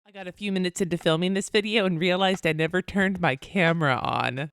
I got a few minutes into filming this video and realized I never turned my camera on.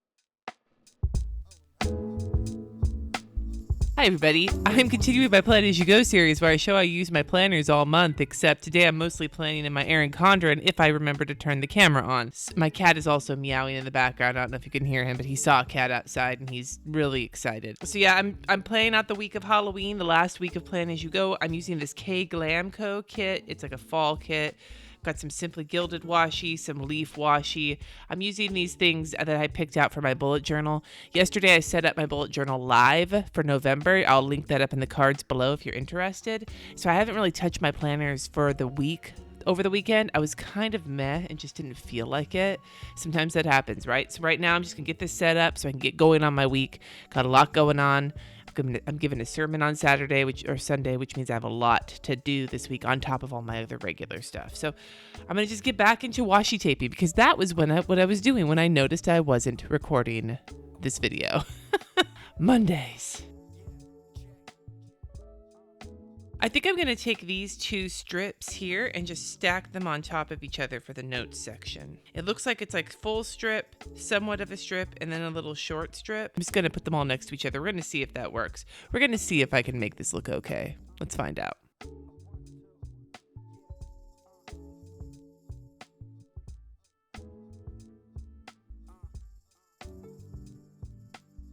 Hi everybody, I'm continuing my Plan As You Go series where I show I use my planners all month, except today I'm mostly planning in my Erin Condren if I remember to turn the camera on. My cat is also meowing in the background. I don't know if you can hear him, but he saw a cat outside and he's really excited. So yeah, I'm playing out the week of Halloween, the last week of Plan As You Go. I'm using this K Glamco kit. It's like a fall kit. Got some Simply Gilded washi, some leaf washi. I'm using these things that I picked out for my bullet journal. Yesterday I set up my bullet journal live for November. I'll link that up in the cards below if you're interested. So I haven't really touched my planners for the week. Over the weekend, I was kind of meh and just didn't feel like it. Sometimes that happens, right? So right now I'm just gonna get this set up so I can get going on my week. Got a lot going on. I'm giving a sermon on Saturday or Sunday, which means I have a lot to do this week on top of all my other regular stuff. So I'm going to just get back into washi taping because that was what I was doing when I noticed I wasn't recording this video. Mondays. I think I'm going to take these two strips here and just stack them on top of each other for the notes section. It looks like it's like full strip, somewhat of a strip, and then a little short strip. I'm just going to put them all next to each other. We're going to see if that works. We're going to see if I can make this look okay. Let's find out.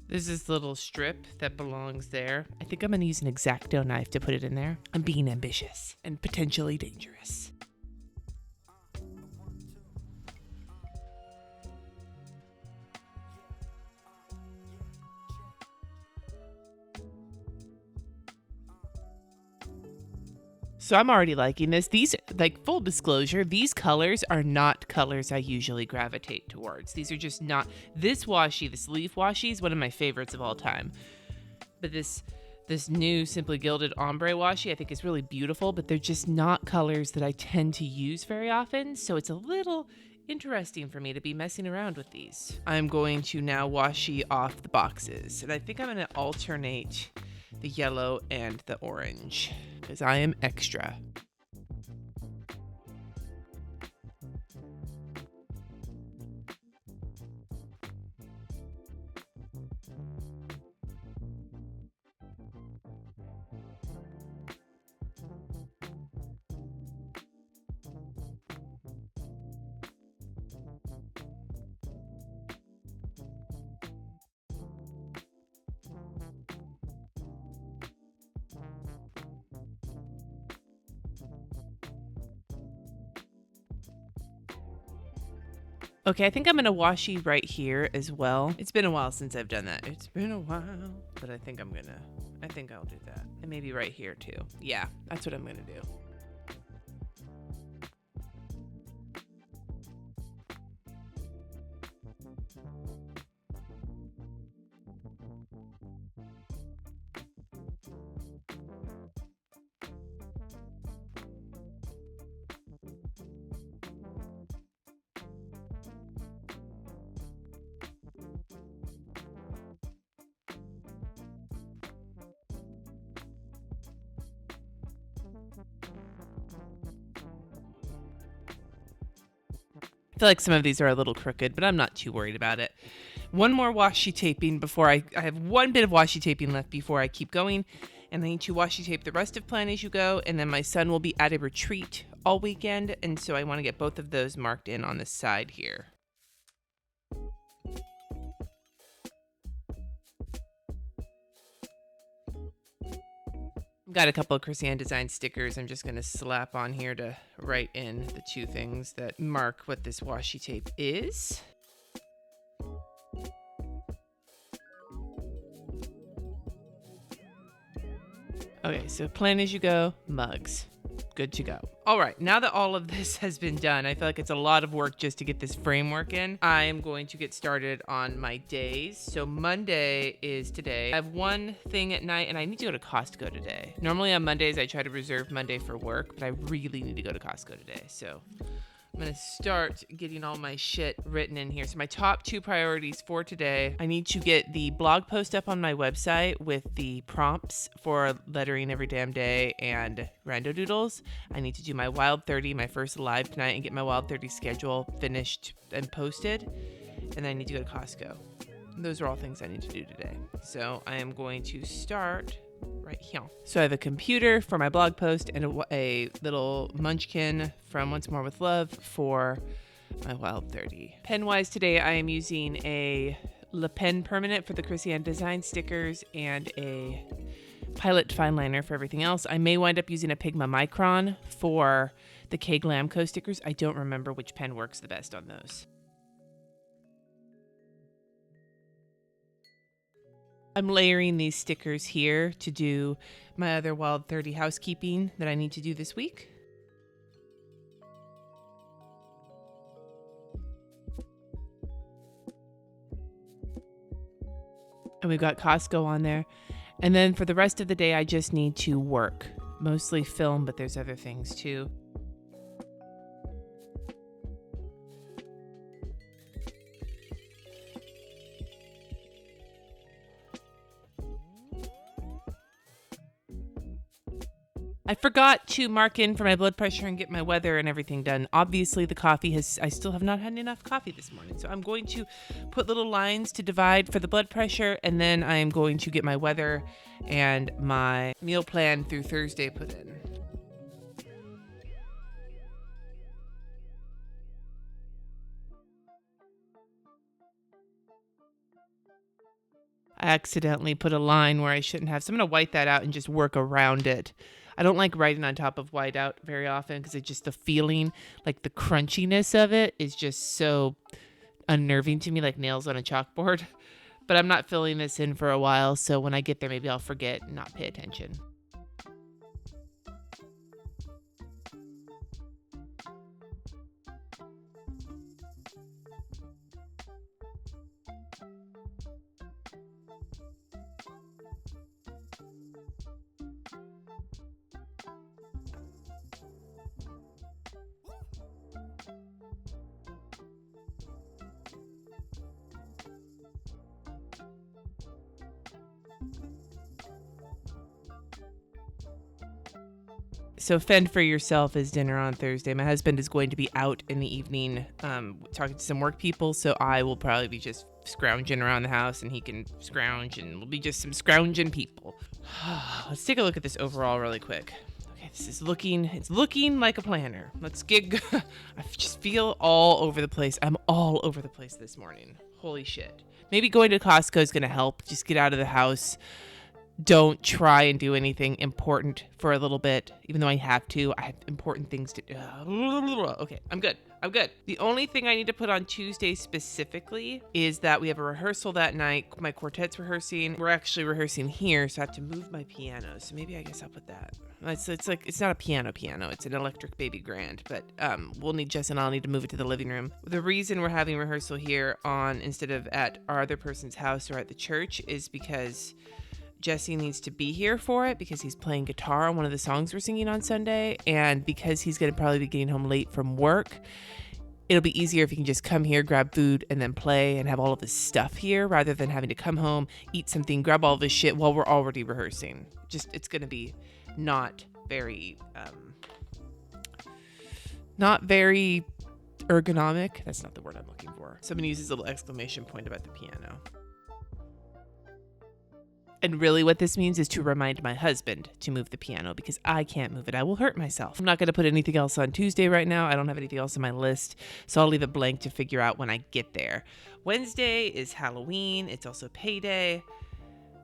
There's this little strip that belongs there. I think I'm going to use an X-Acto knife to put it in there. I'm being ambitious and potentially dangerous. So I'm already liking this. These, like, full disclosure, these colors are not colors I usually gravitate towards. These are just not, this washi, this leaf washi is one of my favorites of all time. But this new Simply Gilded ombre washi I think is really beautiful, but they're just not colors that I tend to use very often. So it's a little interesting for me to be messing around with these. I'm going to now washi off the boxes. And I think I'm going to alternate the yellow and the orange because I am extra. Okay, I think I'm gonna washi right here as well. It's been a while since I've done that. It's been a while, but I think I'll do that. And maybe right here too. Yeah, that's what I'm gonna do. I feel like some of these are a little crooked, but I'm not too worried about it. One more washi taping before I have one bit of washi taping left before I keep going, and I need to washi tape the rest of Plan As You Go, and then my son will be at a retreat all weekend, and so I want to get both of those marked in on the side here. Got a couple of Krissyanne Designs stickers I'm just going to slap on here to write in the two things that mark what this washi tape is. Okay, so Plan As You Go, mugs. Good to go. All right, now that all of this has been done, I feel like it's a lot of work just to get this framework in. I am going to get started on my days. So Monday is today. I have one thing at night and I need to go to Costco today. Normally on Mondays, I try to reserve Monday for work, but I really need to go to Costco today. So I'm going to start getting all my shit written in here. So my top 2 priorities for today, I need to get the blog post up on my website with the prompts for lettering every damn day and rando doodles. I need to do my Wild 30, my first live tonight, and get my Wild 30 schedule finished and posted. And then I need to go to Costco. Those are all things I need to do today. So I am going to start right here. So I have a computer for my blog post and a little munchkin from Once More with Love for my Wild 30. Pen-wise today, I am using a Le Pen Permanent for the Krissyanne Designs stickers and a Pilot fine liner for everything else. I may wind up using a Pigma Micron for the K Glamco stickers. I don't remember which pen works the best on those. I'm layering these stickers here to do my other Wild 30 housekeeping that I need to do this week. And we've got Costco on there. And then for the rest of the day, I just need to work. Mostly film, but there's other things too. I forgot to mark in for my blood pressure and get my weather and everything done. Obviously, the coffee I still have not had enough coffee this morning. So I'm going to put little lines to divide for the blood pressure, and then I am going to get my weather and my meal plan through Thursday put in. I accidentally put a line where I shouldn't have, so I'm going to white that out and just work around it. I don't like writing on top of whiteout very often because it's just the feeling, like the crunchiness of it is just so unnerving to me, like nails on a chalkboard. But I'm not filling this in for a while, so when I get there, maybe I'll forget and not pay attention. So fend for yourself is dinner on Thursday. My husband is going to be out in the evening talking to some work people, so I will probably be just scrounging around the house, and he can scrounge, and we'll be just some scrounging people. Let's take a look at this overall really quick. Okay, it's looking like a planner. Let's get, I just feel all over the place. I'm all over the place this morning. Holy shit. Maybe going to Costco is going to help. Just get out of the house. Don't try and do anything important for a little bit, even though I have to. I have important things to do. Okay, I'm good. The only thing I need to put on Tuesday specifically is that we have a rehearsal that night. My quartet's rehearsing. We're actually rehearsing here, so I have to move my piano. So maybe I guess I'll put that. It's not a piano. It's an electric baby grand, but Jess and I'll need to move it to the living room. The reason we're having rehearsal here instead of at our other person's house or at the church is because Jesse needs to be here for it because he's playing guitar on one of the songs we're singing on Sunday, and because he's going to probably be getting home late from work, it'll be easier if he can just come here, grab food, and then play and have all of his stuff here rather than having to come home, eat something, grab all of his shit while we're already rehearsing. It's going to be not very ergonomic. That's not the word I'm looking for. So I'm going to use this little exclamation point about the piano. And really what this means is to remind my husband to move the piano because I can't move it. I will hurt myself. I'm not going to put anything else on Tuesday right now. I don't have anything else on my list, so I'll leave it blank to figure out when I get there. Wednesday is Halloween. It's also payday.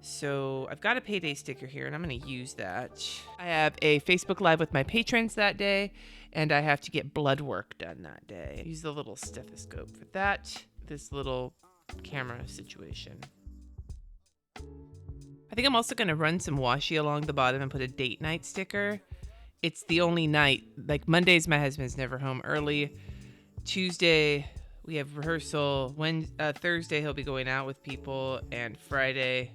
So I've got a payday sticker here, and I'm going to use that. I have a Facebook Live with my patrons that day, and I have to get blood work done that day. Use the little stethoscope for that. This little camera situation. I think I'm also going to run some washi along the bottom and put a date night sticker. It's the only night, like Mondays, my husband's never home early. Tuesday, we have rehearsal. Thursday, he'll be going out with people. And Friday,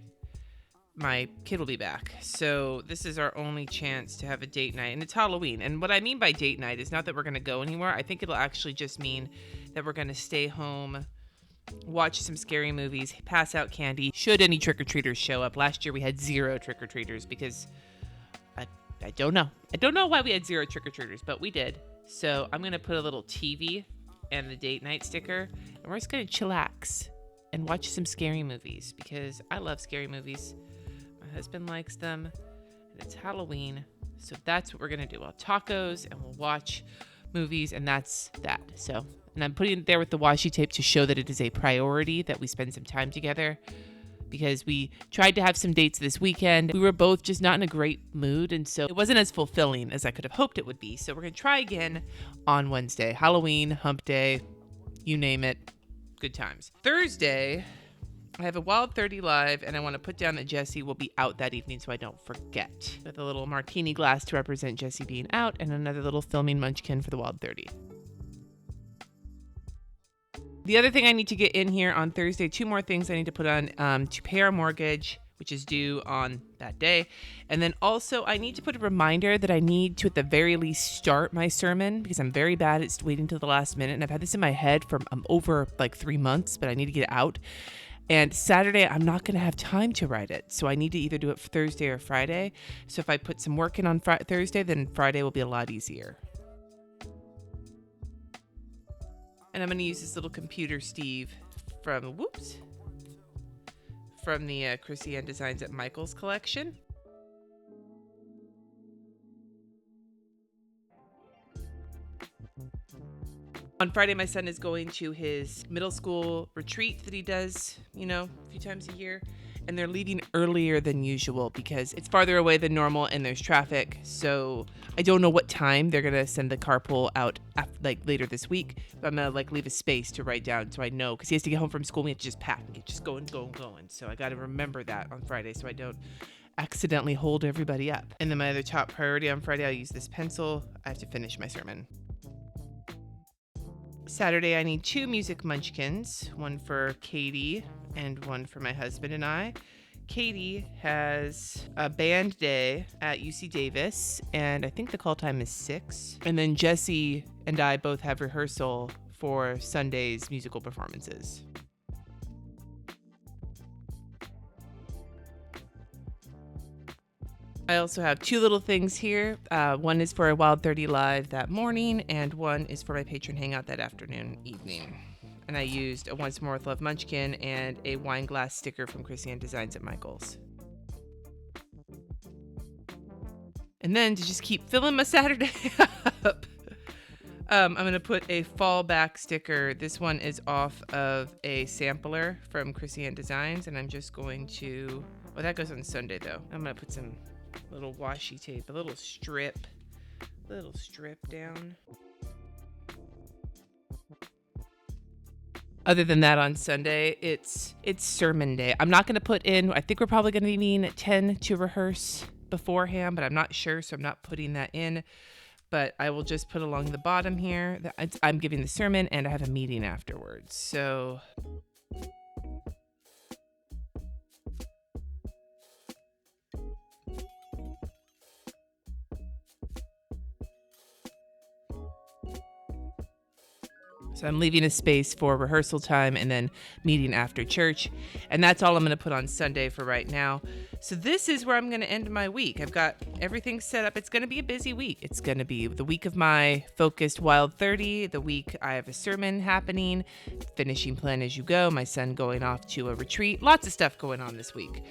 my kid will be back. So this is our only chance to have a date night, and it's Halloween. And what I mean by date night is not that we're going to go anywhere. I think it'll actually just mean that we're going to stay home, watch some scary movies, pass out candy, should any trick-or-treaters show up. Last year we had 0 trick-or-treaters because I don't know. I don't know why we had 0 trick-or-treaters, but we did. So I'm going to put a little TV and the date night sticker, and we're just going to chillax and watch some scary movies because I love scary movies. My husband likes them, and it's Halloween, so that's what we're gonna do. We'll have tacos, and we'll watch movies, and that's that. So, and I'm putting it there with the washi tape to show that it is a priority, that we spend some time together, because we tried to have some dates this weekend. We were both just not in a great mood, and so it wasn't as fulfilling as I could have hoped it would be. So we're gonna try again on Wednesday. Halloween, hump day, you name it, good times. Thursday, I have a Wild 30 live, and I want to put down that Jesse will be out that evening so I don't forget. With a little martini glass to represent Jesse being out, and another little filming munchkin for the Wild 30. The other thing I need to get in here on Thursday, 2 more things I need to put on to pay our mortgage, which is due on that day. And then also I need to put a reminder that I need to at the very least start my sermon, because I'm very bad at waiting till the last minute. And I've had this in my head for over like 3 months, but I need to get it out. And Saturday, I'm not going to have time to write it. So I need to either do it Thursday or Friday. So if I put some work in on Thursday, then Friday will be a lot easier. And I'm going to use this little computer, Steve, from the Krissyanne Designs at Michael's collection. On Friday, my son is going to his middle school retreat that he does, a few times a year. And they're leaving earlier than usual because it's farther away than normal and there's traffic. So I don't know what time they're going to send the carpool out later this week. But I'm going to leave a space to write down so I know, because he has to get home from school. We have to just pack and get just going. So I got to remember that on Friday so I don't accidentally hold everybody up. And then my other top priority on Friday, I'll use this pencil. I have to finish my sermon. Saturday, I need 2 music munchkins, one for Katie and one for my husband and I. Katie has a band day at UC Davis, and I think the call time is 6. And then Jesse and I both have rehearsal for Sunday's musical performances. I also have 2 little things here. One is for a Wild 30 Live that morning, and one is for my patron hangout that evening. And I used a Once More with Love munchkin and a wine glass sticker from Krissyanne Designs at Michael's. And then to just keep filling my Saturday up, I'm going to put a fallback sticker. This one is off of a sampler from Krissyanne Designs, and I'm just going to... Well, that goes on Sunday, though. I'm going to put some little washi tape, a little strip down. Other than that, on Sunday, it's sermon day. I'm not going to put in, I think we're probably going to be meeting at 10 to rehearse beforehand, but I'm not sure, so I'm not putting that in. But I will just put along the bottom here that I'm giving the sermon and I have a meeting afterwards. So... So I'm leaving a space for rehearsal time and then meeting after church. And that's all I'm going to put on Sunday for right now. So this is where I'm going to end my week. I've got everything set up. It's going to be a busy week. It's going to be the week of my focused Wild 30. The week I have a sermon happening, finishing Plan As You Go, my son going off to a retreat. Lots of stuff going on this week.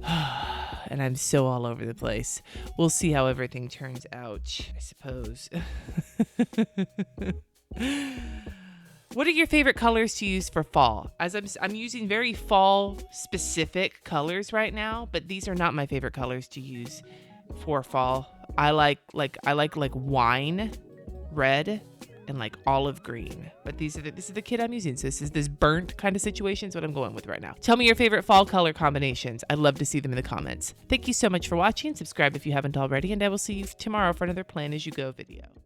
And I'm so all over the place. We'll see how everything turns out, I suppose. What are your favorite colors to use for fall? As I'm using very fall specific colors right now, but these are not my favorite colors to use for fall. I like wine red and like olive green, but this is the kit I'm using. So this burnt kind of situation is what I'm going with right now. Tell me your favorite fall color combinations. I'd love to see them in the comments. Thank you so much for watching. Subscribe if you haven't already, and I will see you tomorrow for another Plan As You Go video.